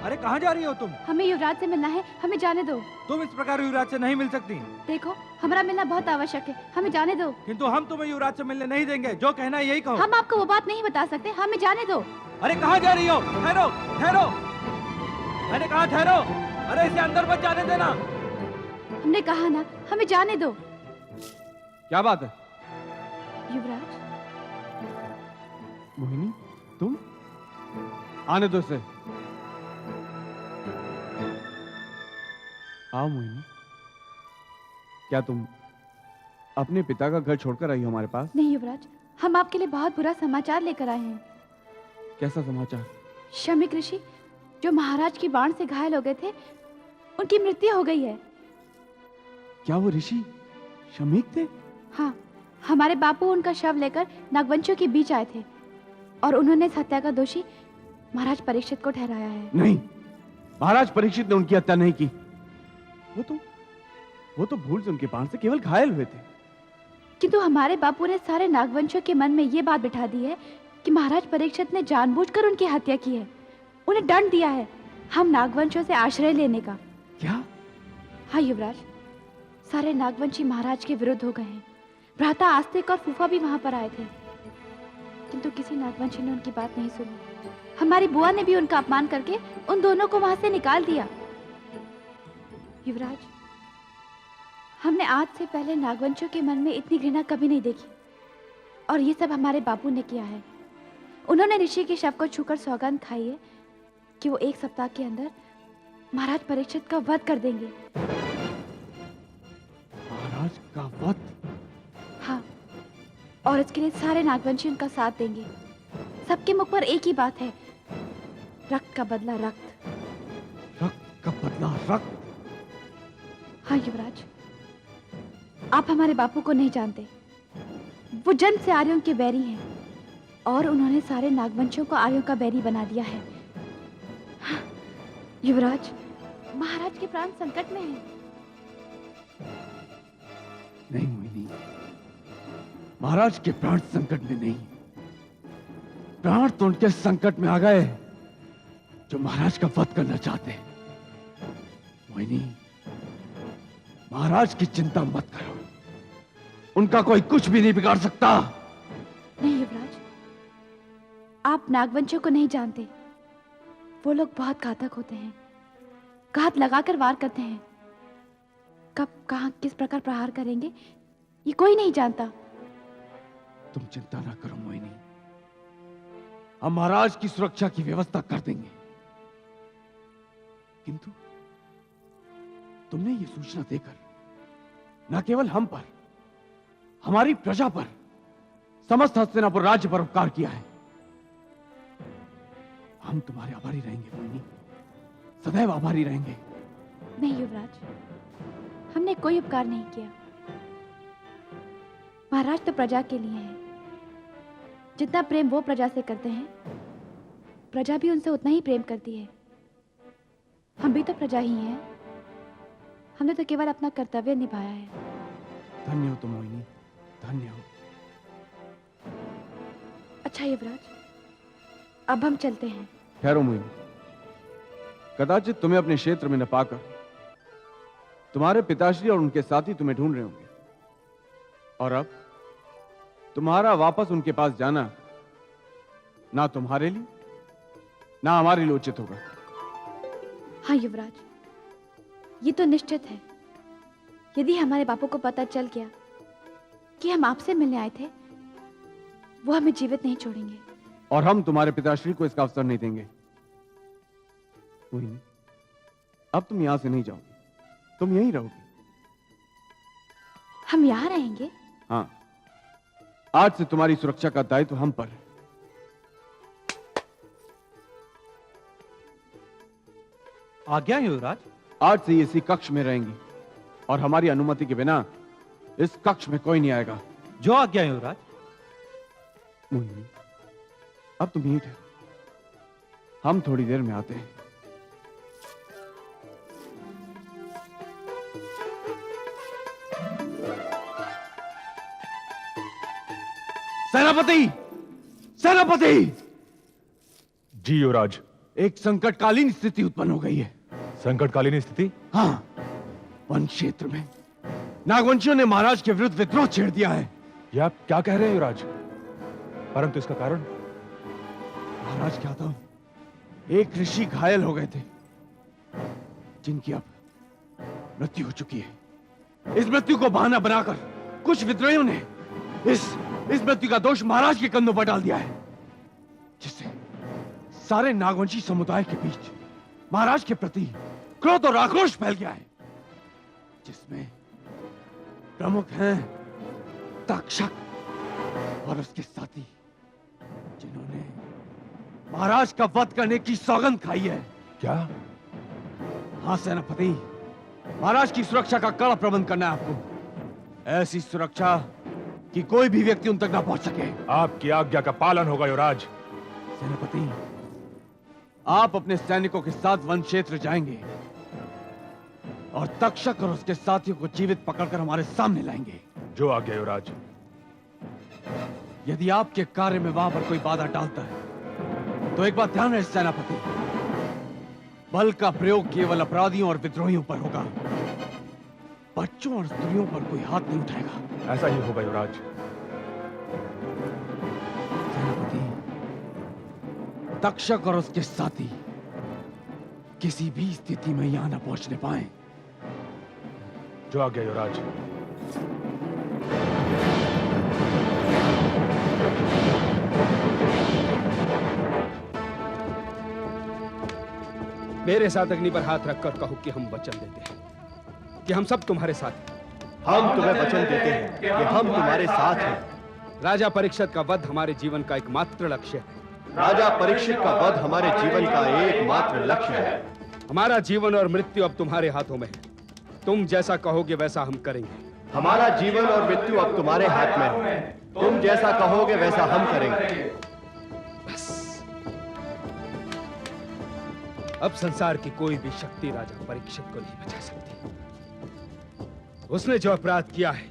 अरे कहाँ जा रही हो तुम? हमें युवराज से मिलना है, हमें जाने दो। तुम इस प्रकार युवराज से नहीं मिल सकती। देखो, हमारा मिलना बहुत आवश्यक है, हमें जाने दो। किंतु हम तुम्हें युवराज से मिलने नहीं देंगे, जो कहना है यही कहो। हम आपको वो बात नहीं बता सकते, हमें जाने दो। अरे कहाँ जा रही हो? ठहरो, ठहरो, मैंने कहा ठहरो। अरे इसे अंदर मत जाने देना। हमने कहा ना, हमें जाने दो। क्या बात है? युवराज, मोहिनी, तुम? आने दो इसे। आओ मोहिनी, क्या तुम अपने पिता का घर छोड़कर आई हो हमारे पास? नहीं युवराज, हम आपके लिए बहुत बुरा समाचार लेकर आए हैं। कैसा समाचार? शमीक ऋषि, जो महाराज की बाण से घायल हो गए थे, उनकी मृत्यु हो गई है। क्या वो ऋषि शमीक थे? हाँ, हमारे बापू उनका शव लेकर नागवंशियों के बीच आए थे और उन्होंने इस हत्या का दोषी महाराज परीक्षित को ठहराया है। नहीं, महाराज परीक्षित ने उनकी हत्या नहीं की। वो तो भूल से उनके बाण से केवल घायल हुए थे। किंतु हमारे बापू ने सारे नागवंशियों के मन में ये बात बिठा दी है कि महाराज परीक्षित ने जानबूझकर उनकी हत्या की है। उन्हें दंड दिया है हम नागवंशियों से आश्रय लेने का। क्या? हाँ युवराज, सारे नागवंशी महाराज के विरुद्ध हो गए हैं। भ्राता आस्तिक और फूफा भी वहां पर आए थे, किंतु किसी नागवंशी ने उनकी बात नहीं सुनी। हमारी बुआ ने भी उनका अपमान करके उन दोनों को वहां से निकाल दिया। युवराज, हमने आज से पहले नागवंशियों के मन में इतनी घृणा कभी नहीं देखी, और ये सब हमारे बापू ने किया है। उन्होंने ऋषि के शव को छूकर सौगंध खाई है कि वो 1 सप्ताह के अंदर महाराज परीक्षित का वध कर देंगे। महाराज का वध? हाँ, और इसके लिए सारे नागवंशी उनका साथ देंगे। सबके मुख पर एक ही बात है, रक्त का बदला रक्त। रक्त का बदला रक्त? हाँ युवराज, आप हमारे बापू को नहीं जानते। वो जन्म से आर्यों के बैरी हैं और उन्होंने सारे नागवंशियों को आर्यों का बैरी बना दिया है। हाँ, युवराज, महाराज के प्राण संकट में हैं। नहीं मोहिनी, महाराज के प्राण संकट में नहीं। प्राण तो उनके संकट में आ गए जो महाराज का वध करना चाहते हैं। मोहिनी, महाराज की चिंता मत करो, उनका कोई कुछ भी नहीं बिगाड़ सकता। नहीं युवराज, आप नागवंशियों को नहीं जानते। वो लोग बहुत घातक होते हैं, घात लगाकर वार करते हैं। कब, कहां, किस प्रकार प्रहार करेंगे ये कोई नहीं जानता। तुम चिंता ना करो मोहिनी, हम महाराज की सुरक्षा की व्यवस्था कर देंगे। किंतु तुमने ये सूचना देकर न केवल हम पर, हमारी प्रजा पर, समस्त हस्तिनापुर राज्य पर उपकार किया है। हम तुम्हारे आभारी रहेंगे मोहिनी, सदैव आभारी रहेंगे। नहीं युवराज, हमने कोई उपकार नहीं किया। महाराज तो प्रजा के लिए है। जितना प्रेम वो प्रजा से करते हैं, प्रजा भी उनसे उतना ही प्रेम करती है। हम भी तो प्रजा ही हैं। हमने तो केवल अपना कर्तव्य निभाया है। धन्य हो तुम मोहिनी, धन्य हो। अच्छा युवराज, अब हम चलते हैं। ठहरो मोहिनी, कदाचित तुम्हें अपने क्षेत्र में न पाकर तुम्हारे पिताश्री और उनके साथी तुम्हें ढूंढ रहे होंगे, और अब तुम्हारा वापस उनके पास जाना ना तुम्हारे लिए ना हमारे लिए उचित होगा। हाँ युवराज, ये तो निश्चित है। यदि हमारे बापू को पता चल गया कि हम आपसे मिलने आए थे, वो हमें जीवित नहीं छोड़ेंगे। और हम तुम्हारे पिताश्री को इसका अवसर नहीं देंगे। मोहिनी, अब तुम यहां से नहीं जाओगी, तुम यहीं रहोगी। हम यहां रहेंगे? हाँ, आज से तुम्हारी सुरक्षा का दायित्व हम पर है। आज्ञा युवराज। आज से ये इसी कक्ष में रहेंगी और हमारी अनुमति के बिना इस कक्ष में कोई नहीं आएगा। जो आज्ञा युवराज। मोहिनी, अब तुम यहीं ठहरो, हम थोड़ी देर में आते हैं। सेनापति, सेनापति! जी युवराज। एक संकटकालीन स्थिति उत्पन्न हो गई है। संकटकालीन स्थिति? हाँ, वन क्षेत्र में नागवंशियों ने महाराज के विरुद्ध विद्रोह छेड़ दिया है। ये आप क्या कह रहे हैं युवराज? परंतु इसका कारण? महाराज क्या था, एक ऋषि घायल हो गए थे जिनकी अब मृत्यु हो चुकी है। इस मृत्यु को बहाना बनाकर कुछ विद्रोहियों ने इस मृत्यु का दोष महाराज के कंधों पर डाल दिया है, जिससे सारे नागवंशी समुदाय के बीच महाराज के प्रति क्रोध और आक्रोश फैल गया है, जिसमें प्रमुख हैं तक्षक और उसके साथी, जिन्होंने महाराज का वध करने की सौगंध खाई है। क्या? हाँ सेनापति, महाराज की सुरक्षा का कड़ा प्रबंध करना है आपको। ऐसी सुरक्षा कि कोई भी व्यक्ति उन तक ना पहुंच सके। आपकी आज्ञा का पालन होगा युवराज। सेनापति, आप अपने सैनिकों के साथ वन क्षेत्र जाएंगे और तक्षक और उसके साथियों को जीवित पकड़कर हमारे सामने लाएंगे। जो आज्ञा युवराज। यदि आपके कार्य में वहां पर कोई बाधा डालता है तो एक बात ध्यान रहे सेनापति, बल का प्रयोग केवल अपराधियों और विद्रोहियों पर होगा। बच्चों और स्त्रियों पर कोई हाथ नहीं उठाएगा। ऐसा ही होगा युवराज। सेनापति, तक्षक और उसके साथी किसी भी स्थिति में यहां न पहुंचने पाए। जो आज्ञा युवराज। मेरे साथ अग्नि पर हाथ रखकर कहो कि हम वचन देते हैं कि हम सब तुम्हारे साथ हैं। हम तुम्हें वचन देते हैं कि हम तुम्हारे साथ हैं। राजा परीक्षित का वध हमारे जीवन का एकमात्र लक्ष्य है। राजा परीक्षित का वध हमारे जीवन का एकमात्र लक्ष्य है। हमारा जीवन और मृत्यु अब तुम्हारे हाथों में है। तुम जैसा कहोगे वैसा हम करेंगे। हमारा जीवन और मृत्यु अब तुम्हारे हाथ में है। तुम जैसा कहोगे वैसा हम करेंगे। बस अब संसार की कोई भी शक्ति राजा परीक्षित को नहीं बचा सकती। उसने जो अपराध किया है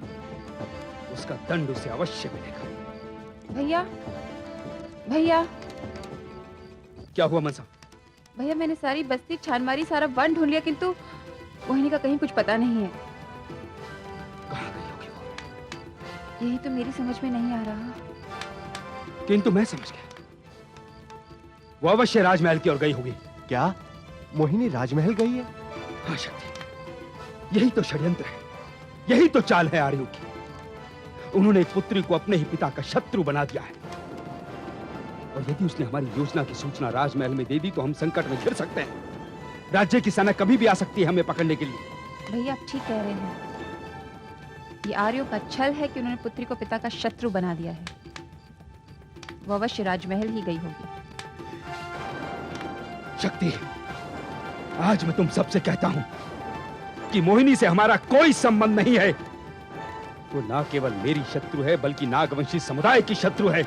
उसका दंड उसे अवश्य मिलेगा। भैया, भैया, क्या हुआ मनसा? भैया, मैंने सारी बस्ती छान मारी, सारा वन ढूंढ लिया, किंतु मोहिनी का कहीं कुछ पता नहीं है। कहाँ गई होगी वो? यही तो मेरी समझ में नहीं आ रहा। किंतु मैं समझ गया, वो अवश्य राजमहल की ओर गई होगी। क्या मोहिनी राजमहल गई है? हाँ शक्ति, यही तो षड्यंत्र है, यही तो चाल है आर्यों की। उन्होंने एक पुत्री को अपने ही पिता का शत्रु बना दिया है, और यदि उसने हमारी योजना की सूचना राजमहल में दे दी तो हम संकट में घिर सकते हैं। राज्य की सेना कभी भी आ सकती है हमें पकड़ने के लिए। भैया, आप ठीक कह रहे हैं। ये आर्यों का छल है कि उन्होंने पुत्री को पिता का शत्रु बना दिया है। वो अवश्य राजमहल ही गई होगी। शक्ति, आज मैं तुम सबसे कहता हूं कि मोहिनी से हमारा कोई संबंध नहीं है। वो ना केवल मेरी शत्रु है बल्कि नागवंशी समुदाय की शत्रु है।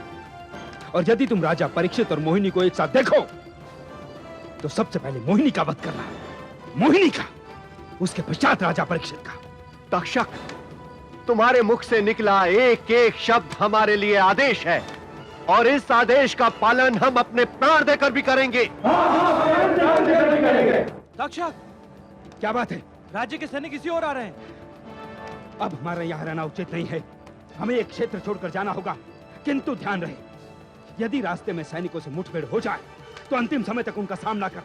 और यदि तुम राजा परीक्षित और मोहिनी को एक साथ देखो तो सबसे पहले मोहिनी का वध करना, मोहिनी का, उसके पश्चात राजा परीक्षित का। तक्षक, तुम्हारे मुख से निकला एक एक शब्द हमारे लिए आदेश है, और इस आदेश का पालन हम अपने प्राण देकर भी करेंगे। तक्षक, क्या बात है? राज्य के सैनिक किसी और आ रहे हैं। अब हमारा यहाँ रहना उचित नहीं है, हमें एक क्षेत्र छोड़कर जाना होगा। किंतु ध्यान रहे, यदि रास्ते में सैनिकों से मुठभेड़ हो जाए तो अंतिम समय तक उनका सामना कर,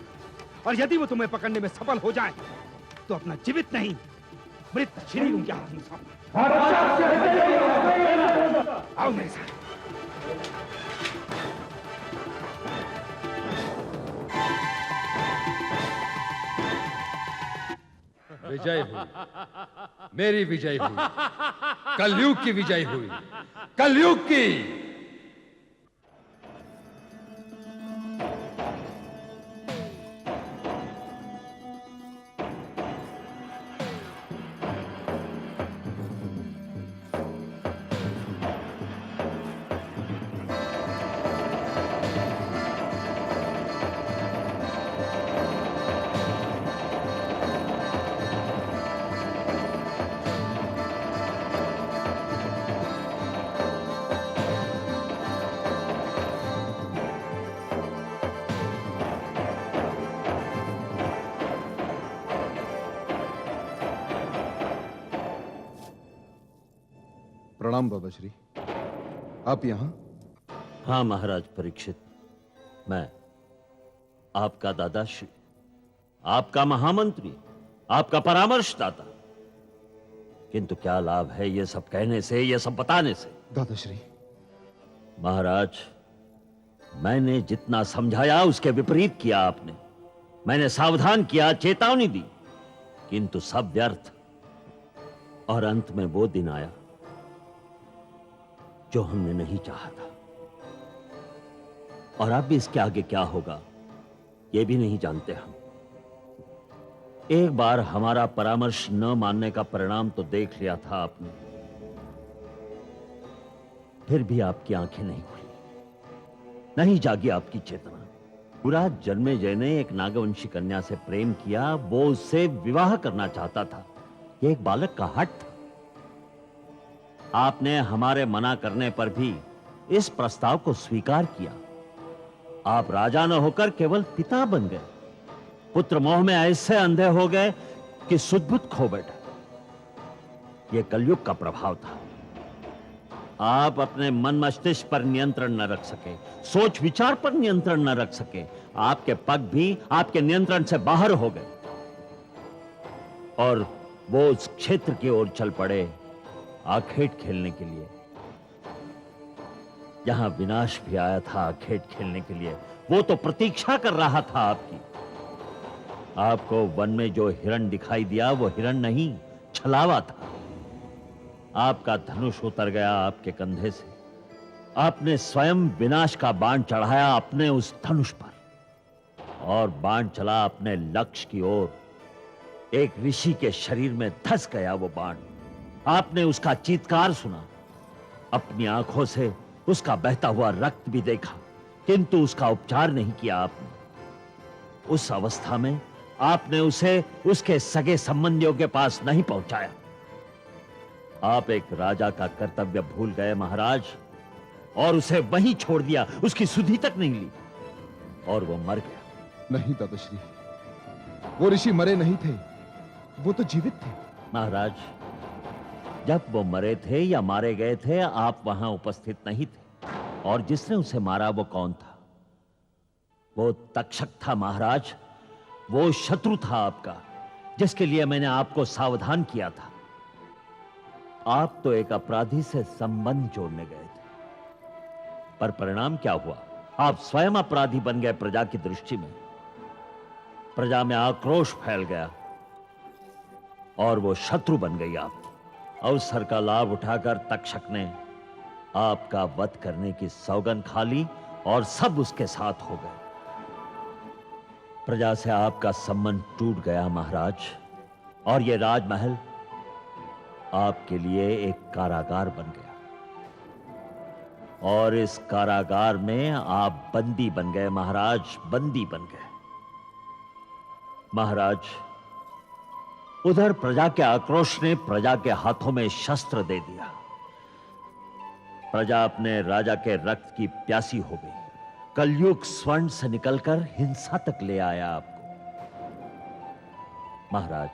और यदि वो तुम्हें पकड़ने में सफल हो जाए तो अपना जीवित नहीं मृत शरीर उनके हाथ में सौंपना। आओ मेरे साथ। विजय हुई, मेरी विजय हुई, कलयुग की विजय हुई, कलयुग की। प्रणाम बाबा श्री। आप यहाँ? हाँ महाराज परीक्षित, मैं आपका दादाश्री, आपका महामंत्री, आपका परामर्शदाता। किंतु क्या लाभ है ये सब कहने से, ये सब बताने से? दादाश्री। महाराज, मैंने जितना समझाया उसके विपरीत किया आपने। मैंने सावधान किया, चेतावनी दी, किंतु सब व्यर्थ। और अंत में वो दिन आया जो हमने नहीं चाहा था। और अब इसके आगे क्या होगा ये भी नहीं जानते हम। एक बार हमारा परामर्श न मानने का परिणाम तो देख लिया था आपने, फिर भी आपकी आंखें नहीं खुली, नहीं जागी आपकी चेतना। युवराज जन्मेजय ने एक नागवंशी कन्या से प्रेम किया, वो उससे विवाह करना चाहता था। ये एक बालक का हट था। आपने हमारे मना करने पर भी इस प्रस्ताव को स्वीकार किया। आप राजा न होकर केवल पिता बन गए। पुत्र मोह में ऐसे अंधे हो गए कि सुध-बुध खो बैठे। यह कलयुग का प्रभाव था। आप अपने मन मस्तिष्क पर नियंत्रण न रख सके, सोच विचार पर नियंत्रण न रख सके। आपके पग भी आपके नियंत्रण से बाहर हो गए और वो उस क्षेत्र की ओर चल पड़े आखेट खेलने के लिए, जहां विनाश भी आया था आखेट खेलने के लिए। वो तो प्रतीक्षा कर रहा था आपकी। आपको वन में जो हिरण दिखाई दिया वो हिरण नहीं, छलावा था। आपका धनुष उतर गया आपके कंधे से। आपने स्वयं विनाश का बाण चढ़ाया अपने उस धनुष पर, और बाण चला अपने लक्ष्य की ओर। एक ऋषि के शरीर में धस गया वो बाण। आपने उसका चीत्कार सुना, अपनी आंखों से उसका बहता हुआ रक्त भी देखा, किंतु उसका उपचार नहीं किया आपने। उस अवस्था में आपने उसे उसके सगे संबंधियों के पास नहीं पहुंचाया। आप एक राजा का कर्तव्य भूल गए महाराज, और उसे वहीं छोड़ दिया, उसकी सुधि तक नहीं ली, और वो मर गया। नहीं दादाश्री, वो ऋषि मरे नहीं थे, वो तो जीवित थे। महाराज, जब वो मरे थे या मारे गए थे आप वहां उपस्थित नहीं थे। और जिसने उसे मारा वो कौन था? वो तक्षक था महाराज। वो शत्रु था आपका, जिसके लिए मैंने आपको सावधान किया था। आप तो एक अपराधी से संबंध जोड़ने गए थे, पर परिणाम क्या हुआ? आप स्वयं अपराधी बन गए प्रजा की दृष्टि में। प्रजा में आक्रोश फैल गया और वो शत्रु बन गई आप। अवसर का लाभ उठाकर तक्षक ने आपका वध करने की सौगंध खा ली और सब उसके साथ हो गए। प्रजा से आपका संबंध टूट गया महाराज, और यह राजमहल आपके लिए एक कारागार बन गया। और इस कारागार में आप बंदी बन गए महाराज, बंदी बन गए। महाराज, उधर प्रजा के आक्रोश ने प्रजा के हाथों में शस्त्र दे दिया। प्रजा अपने राजा के रक्त की प्यासी हो गई। कलयुग स्वर्ण से निकलकर हिंसा तक ले आया आपको। महाराज,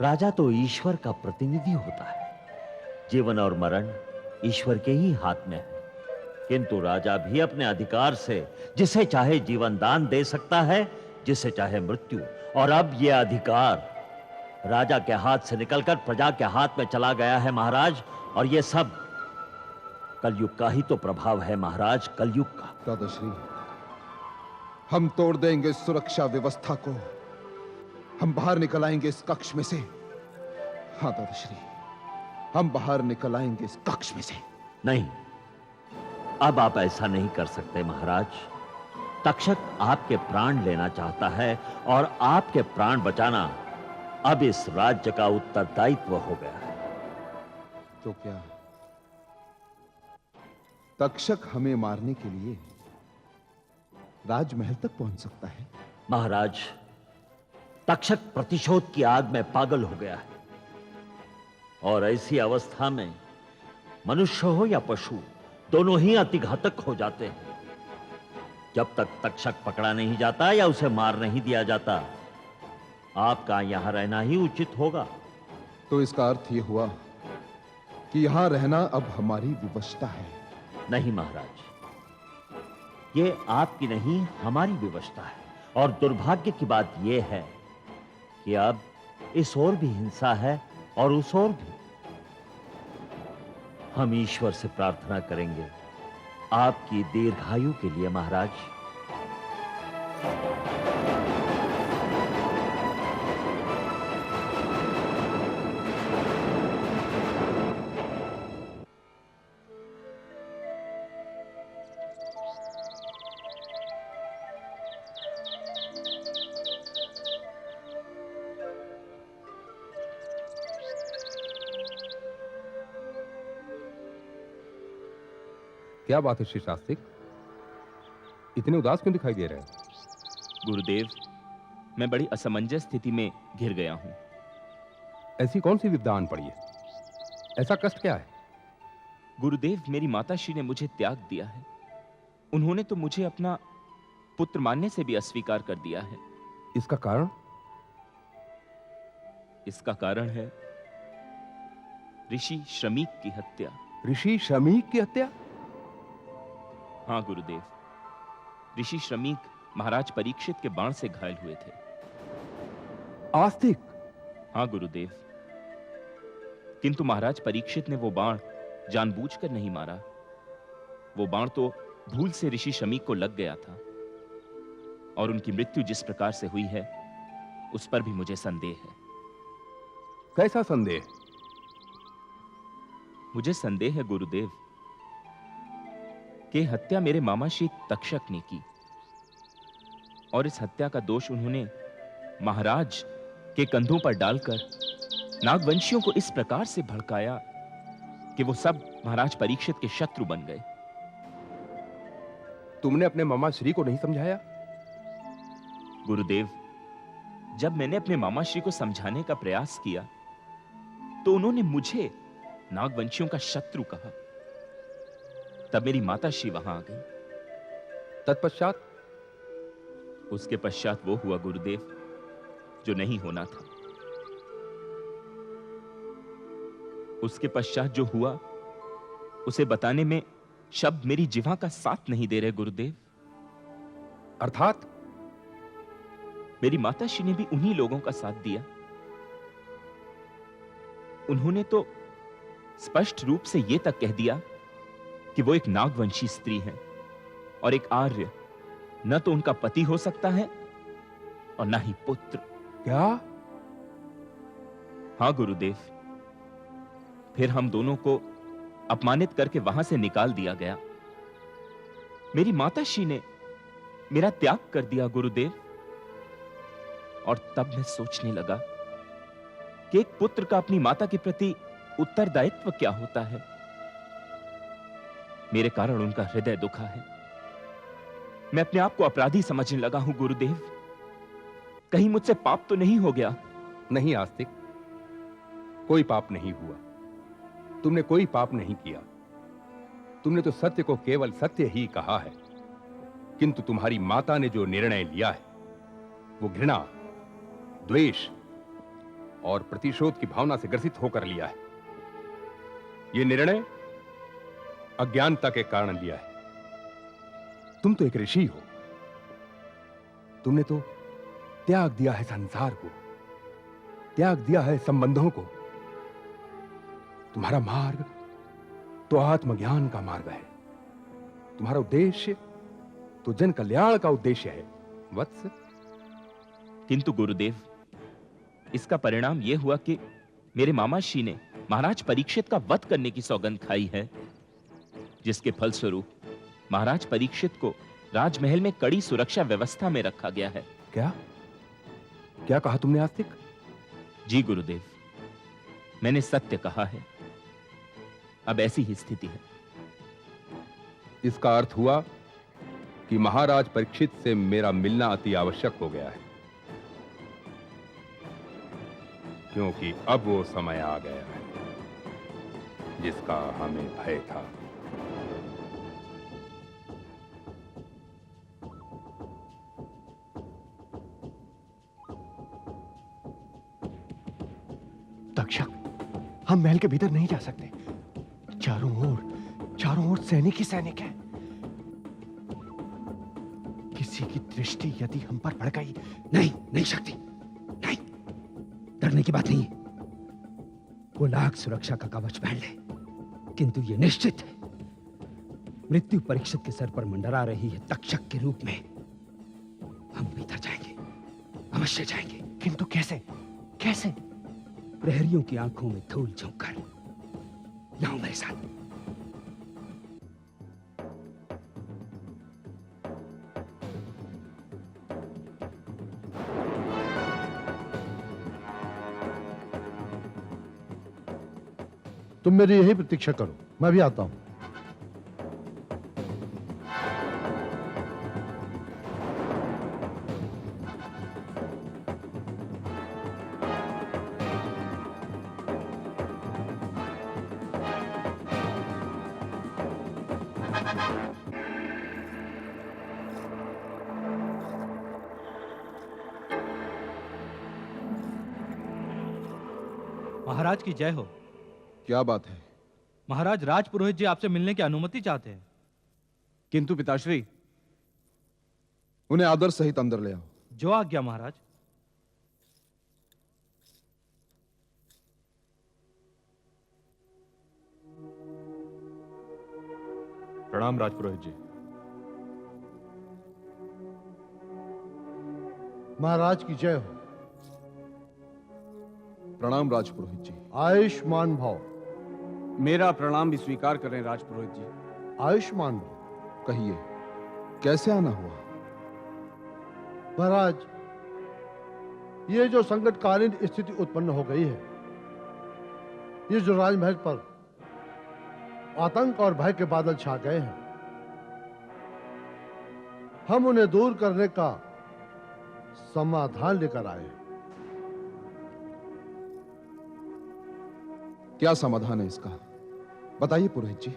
राजा तो ईश्वर का प्रतिनिधि होता है। जीवन और मरण ईश्वर के ही हाथ में है, किंतु राजा भी अपने अधिकार से जिसे चाहे जीवन दान दे सकता है, जिसे चाहे मृत्यु। और अब यह अधिकार राजा के हाथ से निकलकर प्रजा के हाथ में चला गया है महाराज। और यह सब कलयुग का ही तो प्रभाव है महाराज, कलयुग का। दादाश्री, हम तोड़ देंगे सुरक्षा व्यवस्था को। हम बाहर निकल आएंगे इस कक्ष में से। हाँ दादाश्री, हम बाहर निकल आएंगे इस कक्ष में से। नहीं, अब आप ऐसा नहीं कर सकते महाराज। तक्षक आपके प्राण लेना चाहता है, और आपके प्राण बचाना अब इस राज्य का उत्तरदायित्व हो गया है। तो क्या तक्षक हमें मारने के लिए राजमहल तक पहुंच सकता है? महाराज, तक्षक प्रतिशोध की आग में पागल हो गया है, और ऐसी अवस्था में मनुष्य हो या पशु, दोनों ही अतिघातक हो जाते हैं। जब तक तक्षक पकड़ा नहीं जाता या उसे मार नहीं दिया जाता, आपका यहां रहना ही उचित होगा। तो इसका अर्थ यह हुआ कि यहां रहना अब हमारी विवशता है। नहीं महाराज, ये आपकी नहीं हमारी विवशता है। और दुर्भाग्य की बात यह है कि अब इस ओर भी हिंसा है और उस ओर भी। हम ईश्वर से प्रार्थना करेंगे आपकी दीर्घायु के लिए महाराज। क्या बात है श्री शास्त्रिक, इतने उदास क्यों दिखाई दे रहे हैं? गुरुदेव, मैं बड़ी असमंजस स्थिति में घिर गया हूं। ऐसी कौन सी विपदा आन पड़ी है? ऐसा कष्ट क्या है? गुरुदेव, मेरी माताश्री ने मुझे त्याग दिया है। उन्होंने तो मुझे अपना पुत्र मानने से भी अस्वीकार कर दिया है। इसका कारण? इसका कारण है ऋषि श्रमीक की हत्या। ऋषि श्रमीक की हत्या? हाँ गुरुदेव, ऋषि श्रमीक महाराज परीक्षित के बाण से घायल हुए थे। आस्तिक? हाँ गुरुदेव, किंतु महाराज परीक्षित ने वो बाण जानबूझकर नहीं मारा। वो बाण तो भूल से ऋषि श्रमीक को लग गया था, और उनकी मृत्यु जिस प्रकार से हुई है उस पर भी मुझे संदेह है। कैसा संदेह? मुझे संदेह है गुरुदेव कि हत्या मेरे मामा श्री तक्षक ने की, और इस हत्या का दोष उन्होंने महाराज के कंधों पर डालकर नागवंशियों को इस प्रकार से भड़काया कि वो सब महाराज परीक्षित के शत्रु बन गए। तुमने अपने मामा श्री को नहीं समझाया? गुरुदेव, जब मैंने अपने मामा श्री को समझाने का प्रयास किया तो उन्होंने मुझे नागवंशियों का शत्रु कहा। तब मेरी माता श्री वहां आ गई। तत्पश्चात? उसके पश्चात वो हुआ गुरुदेव जो नहीं होना था। उसके पश्चात जो हुआ उसे बताने में शब्द मेरी जिह्वा का साथ नहीं दे रहे गुरुदेव। अर्थात? मेरी माता श्री ने भी उन्हीं लोगों का साथ दिया। उन्होंने तो स्पष्ट रूप से यह तक कह दिया कि वो एक नागवंशी स्त्री है और एक आर्य न तो उनका पति हो सकता है और न ही पुत्र। क्या? हां गुरुदेव, फिर हम दोनों को अपमानित करके वहां से निकाल दिया गया। मेरी माताश्री ने मेरा त्याग कर दिया गुरुदेव। और तब मैं सोचने लगा कि एक पुत्र का अपनी माता के प्रति उत्तरदायित्व क्या होता है। मेरे कारण उनका हृदय दुखा है। मैं अपने आप को अपराधी समझने लगा हूं गुरुदेव। कहीं मुझसे पाप तो नहीं हो गया? नहीं आस्तिक, कोई पाप नहीं हुआ। तुमने कोई पाप नहीं किया। तुमने तो सत्य को केवल सत्य ही कहा है। किंतु तुम्हारी माता ने जो निर्णय लिया है वो घृणा, द्वेष और प्रतिशोध की भावना से ग्रसित होकर लिया है। यह निर्णय अज्ञानता के कारण लिया है। तुम तो एक ऋषि हो। तुमने तो त्याग दिया है संसार को, त्याग दिया है संबंधों को। तुम्हारा मार्ग तो आत्मज्ञान का मार्ग है। तुम्हारा उद्देश्य तो जन कल्याण का उद्देश्य है वत्स। किंतु गुरुदेव, इसका परिणाम यह हुआ कि मेरे मामा श्री ने महाराज परीक्षित का वध करने की सौगंध खाई है, जिसके फलस्वरूप महाराज परीक्षित को राजमहल में कड़ी सुरक्षा व्यवस्था में रखा गया है। क्या क्या कहा तुमने आस्तिक? जी गुरुदेव, मैंने सत्य कहा है। अब ऐसी ही स्थिति है। इसका अर्थ हुआ कि महाराज परीक्षित से मेरा मिलना अति आवश्यक हो गया है, क्योंकि अब वो समय आ गया है जिसका हमें भय था। तक्षक, हम महल के भीतर नहीं जा सकते। चारों ओर सैनिक ही सैनिक है। किसी की दृष्टि यदि हम पर पड़ गई। नहीं नहीं शक्ति, नहीं, डरने की बात नहीं है। वो नाग सुरक्षा का कवच पहन ले, किंतु ये निश्चित है मृत्यु परीक्षित के सर पर मंडरा रही है तक्षक के रूप में। हम भीतर जाएंगे, अवश्य जाएंगे। किंतु कैसे? कैसे? प्रहरियों की आंखों में धूल झोंक कर। लाओ मेरे साथ। तुम मेरी यही प्रतीक्षा करो, मैं भी आता हूं। महाराज की जय हो। क्या बात है? महाराज, राजपुरोहित जी आपसे मिलने की अनुमति चाहते हैं। किंतु पिताश्री, उन्हें आदर सहित अंदर ले आओ। जो आज्ञा महाराज। प्रणाम राजपुरोहित जी। महाराज की जय हो। प्रणाम राजपुरोहित जी। आयुष्मान भव। मेरा प्रणाम भी स्वीकार करें राजपुरोहित जी। आयुष्मान भव। कहिए, कैसे आना हुआ? महाराज, ये जो संकटकालीन स्थिति उत्पन्न हो गई है, ये जो राजमहल पर आतंक और भय के बादल छा गए हैं, हम उन्हें दूर करने का समाधान लेकर आए हैं। क्या समाधान है इसका? बताइए पुरोहित जी।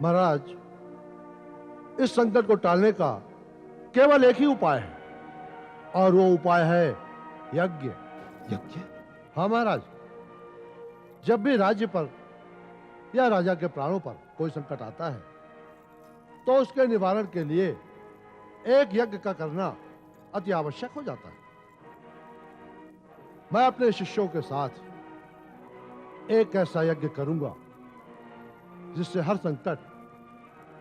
महाराज, इस संकट को टालने का केवल एक ही उपाय है, और वो उपाय है यज्ञ। यज्ञ? हाँ महाराज, जब भी राज्य पर या राजा के प्राणों पर कोई संकट आता है, तो उसके निवारण के लिए एक यज्ञ का करना अति आवश्यक हो जाता है। मैं अपने शिष्यों के साथ एक ऐसा यज्ञ करूंगा जिससे हर संकट,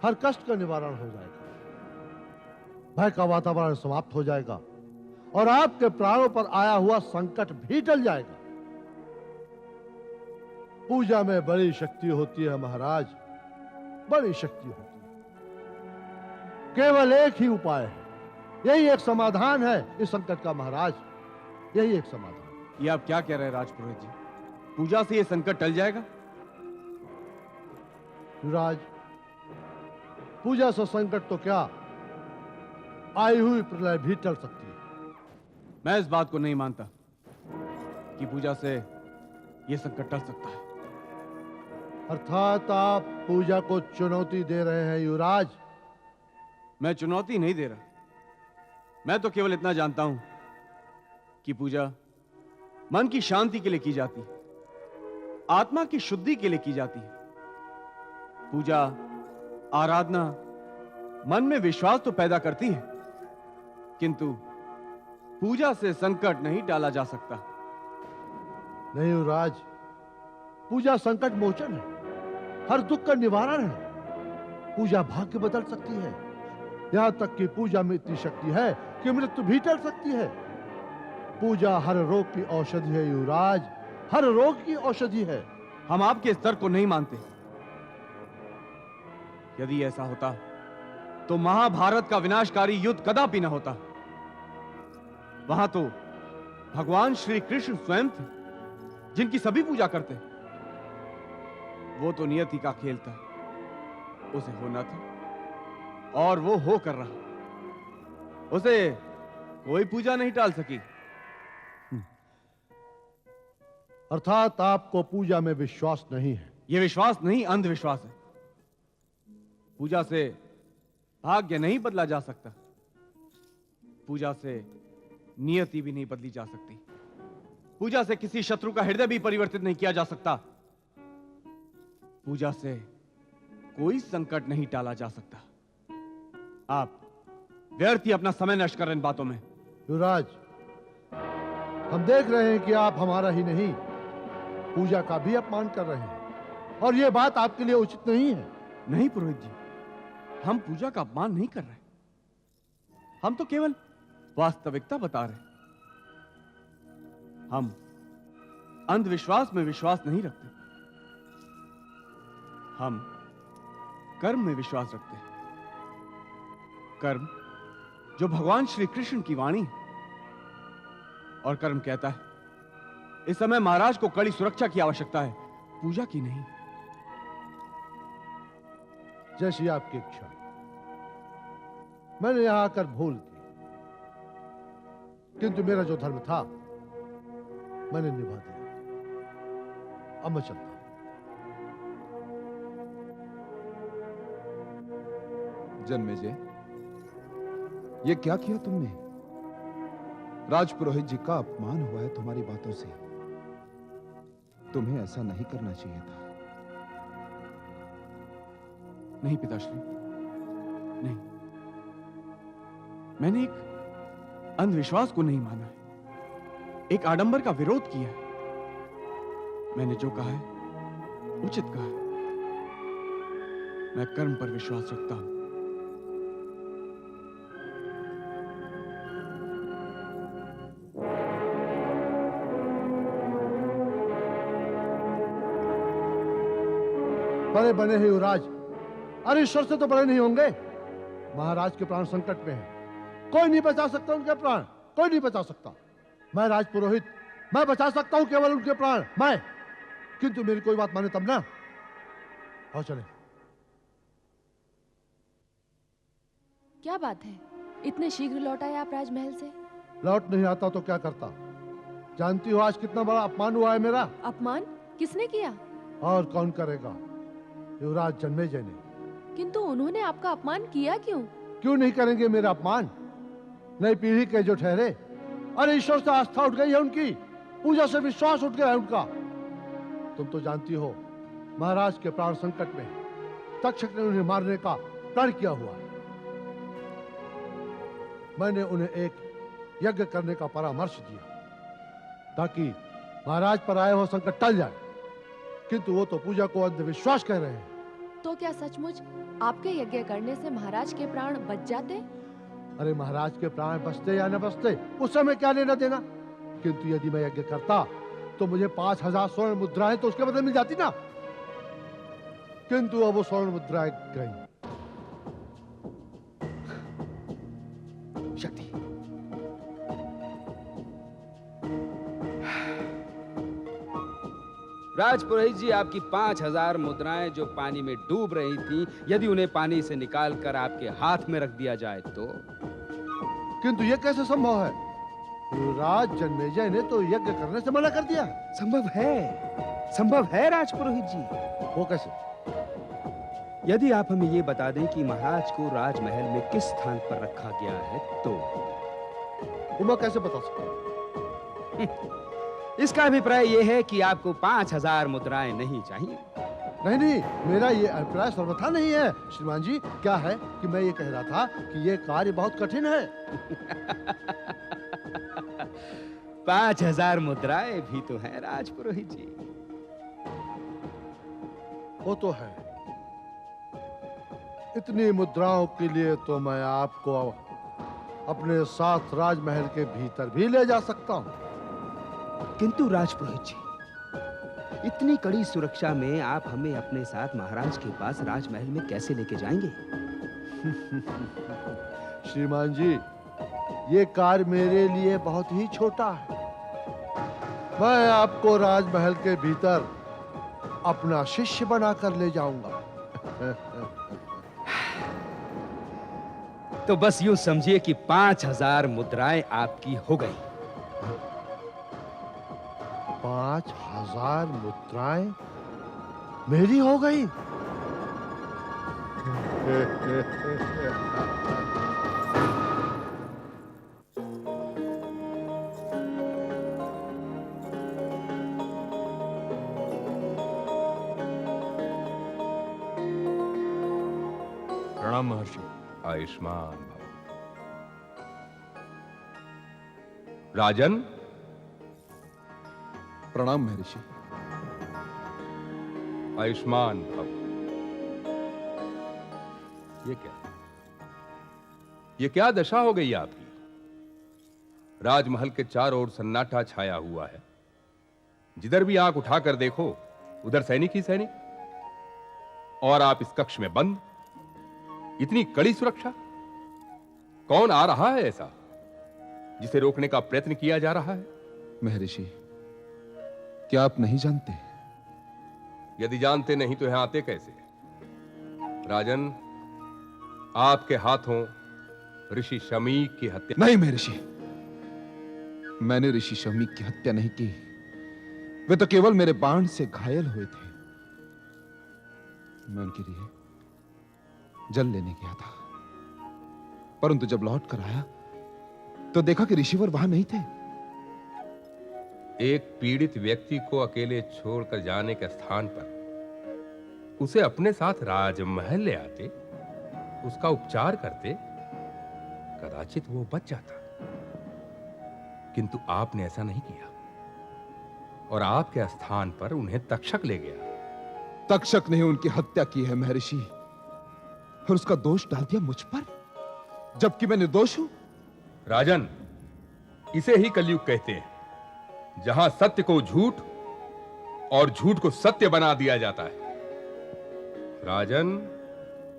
हर कष्ट का निवारण हो जाएगा, भय का वातावरण समाप्त हो जाएगा और आपके प्राणों पर आया हुआ संकट भी टल जाएगा। पूजा में बड़ी शक्ति होती है महाराज, बड़ी शक्ति होती है। केवल एक ही उपाय है, यही एक समाधान है इस संकट का महाराज, यही एक समाधान। ये आप क्या कह रहे हैं राजपुरोहित जी? पूजा से ये संकट टल जाएगा? युवराज, पूजा से संकट तो क्या, आई हुई प्रलय भी टल सकती है। मैं इस बात को नहीं मानता कि पूजा से ये संकट टल सकता है। अर्थात आप पूजा को चुनौती दे रहे हैं युवराज। मैं चुनौती नहीं दे रहा, मैं तो केवल इतना जानता हूं कि पूजा मन की शांति के लिए की जाती है, आत्मा की शुद्धि के लिए की जाती है। पूजा, आराधना मन में विश्वास तो पैदा करती है, किंतु पूजा से संकट नहीं टाला जा सकता। नहीं युवराज, पूजा संकट मोचन है, हर दुख का निवारण है। पूजा भाग्य बदल सकती है, यहां तक कि पूजा में इतनी शक्ति है कि मृत्यु भी टल सकती है। पूजा हर रोग की औषधि है युवराज, हर रोग की औषधि है। हम आपके स्तर को नहीं मानते। यदि ऐसा होता तो महाभारत का विनाशकारी युद्ध कदापि न होता। वहां तो भगवान श्री कृष्ण स्वयं थे जिनकी सभी पूजा करते। वो तो नियति का खेल था, उसे होना था और वो हो कर रहा। उसे कोई पूजा नहीं टाल सकी। अर्थात आपको पूजा में विश्वास नहीं है। यह विश्वास नहीं, अंधविश्वास है। पूजा से भाग्य नहीं बदला जा सकता, पूजा से नियति भी नहीं बदली जा सकती, पूजा से किसी शत्रु का हृदय भी परिवर्तित नहीं किया जा सकता। पूजा से कोई संकट नहीं टाला जा सकता। आप व्यर्थ ही अपना समय नष्ट कर रहे हैं इन बातों में। युवराज, हम देख रहे हैं कि आप हमारा ही नहीं पूजा का भी अपमान कर रहे हैं और यह बात आपके लिए उचित नहीं है। नहीं पुरोहित जी, हम पूजा का अपमान नहीं कर रहे, हम तो केवल वास्तविकता बता रहे हैं। हम अंधविश्वास में विश्वास नहीं रखते, हम कर्म में विश्वास रखते हैं। कर्म जो भगवान श्री कृष्ण की वाणी है, और कर्म कहता है इस समय महाराज को कड़ी सुरक्षा की आवश्यकता है, पूजा की नहीं। जैसी आपकी इच्छा। मैंने यहां आकर भूल की, किंतु मेरा जो धर्म था मैंने निभा दिया। अब मैं चलता हूं। जन्मेजय, ये क्या किया तुमने? राजपुरोहित जी का अपमान हुआ है तुम्हारी बातों से। तुम्हें ऐसा नहीं करना चाहिए था। नहीं पिताश्री, नहीं। मैंने एक अंधविश्वास को नहीं माना है, एक आडंबर का विरोध किया है। मैंने जो कहा है उचित कहा है। मैं कर्म पर विश्वास रखता हूं। बड़े बने हैं युवराज, अरे ईश्वर से तो बड़े नहीं होंगे। महाराज के प्राण संकट में हैं, कोई नहीं बचा सकता उनके प्राण, कोई नहीं बचा सकता। मैं राजपुरोहित, मैं बचा सकता हूं केवल उनके प्राण, मैं। किंतु मेरी कोई बात माने तब ना। आओ चले। क्या बात है, इतने शीघ्र लौट आए आप राजमहल से? लौट नहीं आता तो क्या करता? जानती हो आज कितना बड़ा अपमान हुआ है मेरा। अपमान किसने किया? और कौन करेगा? युवराज जन्मेजय ने। किंतु उन्होंने आपका अपमान किया क्यों? क्यों नहीं करेंगे मेरा अपमान? नई पीढ़ी के जो ठहरे, अरे ईश्वर से आस्था उठ गई है उनकी, पूजा से विश्वास उठ गया है उनका। तुम तो जानती हो महाराज के प्राण संकट में तक्षक ने उन्हें मारने का प्रण किया हुआ है। मैंने उन्हें एक यज्ञ करने का परामर्श दिया ताकि महाराज पर आए हो संकट टल जाए, किंतु वो तो पूजा को अंधविश्वास कह रहे हैं। तो क्या सचमुच आपके यज्ञ करने से महाराज के प्राण बच जाते? अरे महाराज के प्राण बचते या न बचते उस समय क्या लेना देना, किंतु यदि मैं यज्ञ करता तो मुझे 5000 स्वर्ण मुद्राएं तो उसके बदले मिल जाती ना। किंतु अब वो स्वर्ण मुद्राएं गई। शक्ति, राजपुरोहित जी, आपकी 5000 मुद्राएं जो पानी में डूब रही थीं, यदि उन्हें पानी से निकालकर आपके हाथ में रख दिया जाए तो? किंतु यह कैसे संभव है? युवराज जन्मेजय ने तो यज्ञ करने से मना कर दिया। संभव है राजपुरोहित जी। वो कैसे? यदि आप हमें ये बता दें कि महाराज को राजमहल में किस स्थान पर रखा गया है तो। वो मैं कैसे बता सकता हूँ? इसका अभिप्राय यह है कि आपको 5000 मुद्राएं नहीं चाहिए। नहीं, मेरा ये अभिप्राय सर्वथा नहीं है श्रीमान जी। क्या है कि मैं ये कह रहा था कि ये कार्य बहुत कठिन है। 5000 मुद्राएं भी तो हैं राजपुरोहित जी। वो तो है, इतनी मुद्राओं के लिए तो मैं आपको अपने साथ राजमहल के भीतर भी ले जा सकता हूँ। किंतु राजपुरोहित जी, इतनी कड़ी सुरक्षा में आप हमें अपने साथ महाराज के पास राजमहल में कैसे लेके जाएंगे? श्रीमान जी, ये कार्य मेरे लिए बहुत ही छोटा है। मैं आपको राजमहल के भीतर अपना शिष्य बनाकर ले जाऊंगा। तो बस यूं समझिए कि 5000 मुद्राएं आपकी हो गई। 5000 मुद्राएं मेरी हो गई? प्रणाम महर्षि। आयुष्मान भव। राजन। प्रणाम महर्षि। आयुष्मान भव। ये क्या दशा हो गई आपकी? राजमहल के चारों ओर सन्नाटा छाया हुआ है। जिधर भी आंख उठाकर देखो उधर सैनिक ही सैनिक, और आप इस कक्ष में बंद। इतनी कड़ी सुरक्षा। कौन आ रहा है ऐसा जिसे रोकने का प्रयत्न किया जा रहा है? महर्षि, क्या आप नहीं जानते? यदि जानते नहीं तो यहां आते कैसे? राजन, आपके हाथों ऋषि शमीक की हत्या। नहीं महर्षि, मैंने ऋषि शमीक की हत्या नहीं की। वे तो केवल मेरे बाण से घायल हुए थे। मैं उनके लिए जल लेने गया था, परंतु जब लौट कर आया तो देखा कि ऋषिवर वहां नहीं थे। एक पीड़ित व्यक्ति को अकेले छोड़कर जाने के स्थान पर उसे अपने साथ राजमहल ले आते, उसका उपचार करते, कदाचित वो बच जाता। किंतु आपने ऐसा नहीं किया और आपके स्थान पर उन्हें तक्षक ले गया। तक्षक ने उनकी हत्या की है महर्षि, और उसका दोष डाल दिया मुझ पर, जबकि मैं निर्दोष हूं। राजन, इसे ही कलयुग कहते हैं, जहां सत्य को झूठ और झूठ को सत्य बना दिया जाता है। राजन,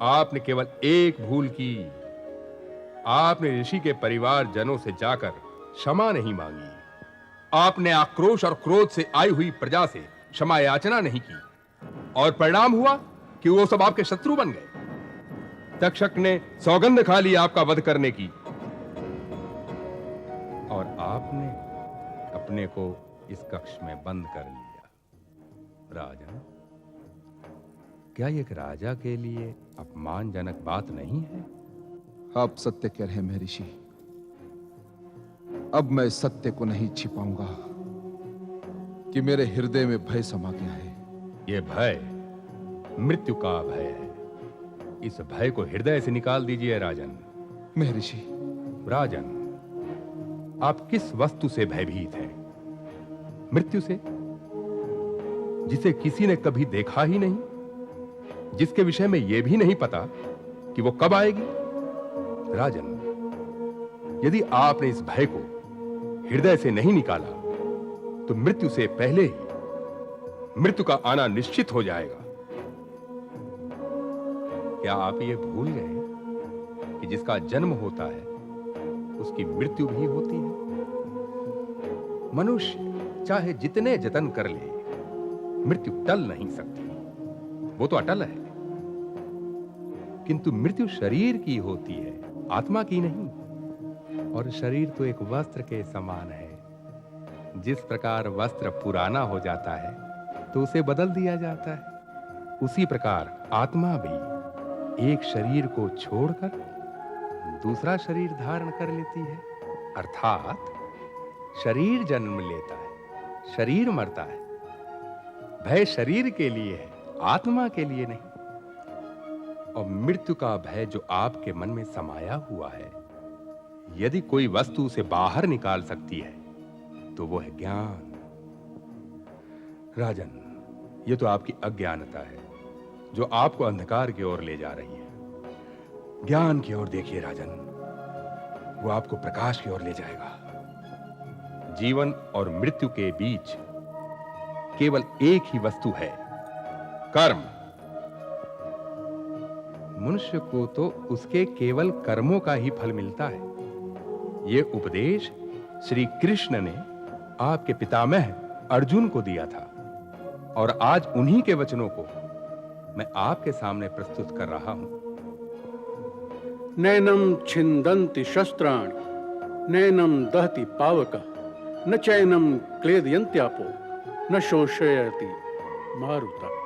आपने केवल एक भूल की। आपने ऋषि के परिवार जनों से जाकर क्षमा नहीं मांगी। आपने आक्रोश और क्रोध से आई हुई प्रजा से क्षमा याचना नहीं की, और परिणाम हुआ कि वो सब आपके शत्रु बन गए। तक्षक ने सौगंध खा ली आपका वध करने की, और आपने अपने को इस कक्ष में बंद कर लिया। राजन, क्या ये एक राजा के लिए अपमानजनक बात नहीं है? आप सत्य कह रहे हैं महर्षि। अब मैं सत्य को नहीं छिपाऊंगा कि मेरे हृदय में भय समा गया है। यह भय मृत्यु का भय है। इस भय को हृदय से निकाल दीजिए राजन। महर्षि। राजन, आप किस वस्तु से भयभीत हैं? मृत्यु से, जिसे किसी ने कभी देखा ही नहीं, जिसके विषय में यह भी नहीं पता कि वो कब आएगी। राजन, यदि आपने इस भय को हृदय से नहीं निकाला तो मृत्यु से पहले ही मृत्यु का आना निश्चित हो जाएगा। क्या आप ये भूल गए कि जिसका जन्म होता है उसकी मृत्यु भी होती है? मनुष्य चाहे जितने जतन कर ले, मृत्यु टल नहीं सकती। वो तो अटल है, किंतु मृत्यु शरीर की होती है, आत्मा की नहीं। और शरीर तो एक वस्त्र के समान है। जिस प्रकार वस्त्र पुराना हो जाता है तो उसे बदल दिया जाता है, उसी प्रकार आत्मा भी एक शरीर को छोड़कर दूसरा शरीर धारण कर लेती है। अर्थात शरीर जन्म लेता है, शरीर मरता है। भय शरीर के लिए है, आत्मा के लिए नहीं। और मृत्यु का भय जो आपके मन में समाया हुआ है, यदि कोई वस्तु उसे बाहर निकाल सकती है तो वो है ज्ञान। राजन, ये तो आपकी अज्ञानता है जो आपको अंधकार की ओर ले जा रही है। ज्ञान की ओर देखिए राजन, वो आपको प्रकाश की ओर ले जाएगा। जीवन और मृत्यु के बीच केवल एक ही वस्तु है, कर्म। मनुष्य को तो उसके केवल कर्मों का ही फल मिलता है। यह उपदेश श्री कृष्ण ने आपके पितामह अर्जुन को दिया था, और आज उन्हीं के वचनों को मैं आपके सामने प्रस्तुत कर रहा हूं। नैनम छिंदन्ति शस्त्राणि, नैनम दहति पावकः, न चैनम क्लेदयन्त्यापो, न शोषयति मारुतः।